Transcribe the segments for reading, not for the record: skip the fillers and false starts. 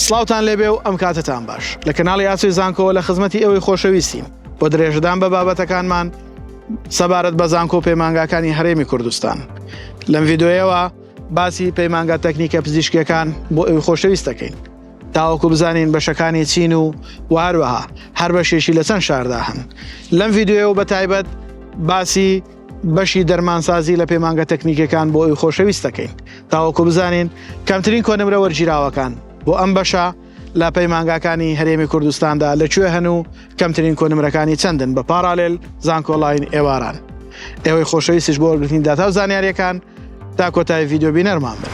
سڵاوتان لێبێ و ئەم کاتتان باش لە کەناڵی ئاسوی زانکۆ لە خزمەتی ئەوەی خۆشەویستیم بۆ درێژدان بە بابەتەکانمان سەبارەت بە زانکۆ و پەیمانگاکانی هەرێمی کوردستان. لەم ڤیدۆیەوە باسی پەیمانگا تەکنیکە پزیشکیەکان بۆ ئەوەی خۆشەویست دەکەین تاوەکو بزانین بەشەکانی چین و هەروەها هەر بەشێشی لە چەند شاردا هەن. لەم ڤیدۆیەوە بە تایبەت باسی بەشی دەرمانسازی لە پەیمانگا تەکنیکەکان بۆ ئەوەی خۆشەویست دەکەین تاوەکو بزانین کەمترین کۆنمرە وەرگیراوەکان بۆ ئەم بەشە لە پەیمانگاکانی هەرێمی کوردستاندا لەکوێ هەن و کەمترین کۆنمرەکانی چەندن بە پارالێل زانکۆڵاین ئێواران. ئێوەی خۆشەویستیش بۆ وەرگرتنی داتا و زانیاریەکان تا کۆتایی ڤیدۆ بینەرمان بن.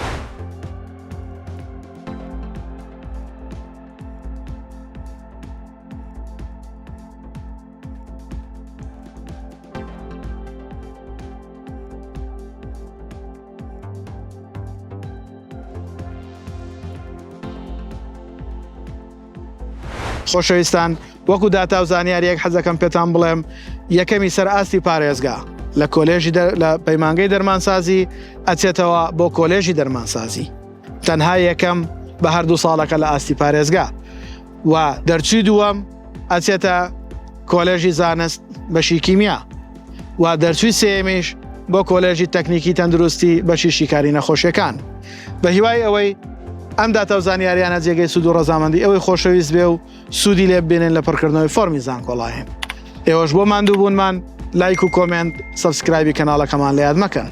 خۆشەویستان وەکو داتا و زانیاریەک حەزەکەم پێتان بڵێم یەکەمی سەر ئاستی پارێزگا لە کۆلێژی لە پەیمانگەی دەرمانسازی ئەچێتەوە بۆ کۆلێژی دەرمانسازی تەنها یەکەم بە هەردوو ساڵەکە لە ئاستی پارێزگا و دەرچووی دووەم ئەچێتە کۆلێژی زانست بەشی کیمیا و دەرچووی سێمیش بۆ کۆلێژی تەکنیکی تەندروستی بەشی شیکاری نەخۆشیەکان. بە هیوای ئەوەی ئەم داتا و زانیاریانە جێگەی سوود و ڕەزامەندی ئەوەی خۆشەویست بێ و سوودی لێ ببێنن لە پڕکردنەوەی فۆرمی زانکۆڵاین. ئێوەش بۆ ماندوو بوونمان لایک و کۆمنت سەبسکرایبی کەناڵەکەمان لە یاد مەکەن.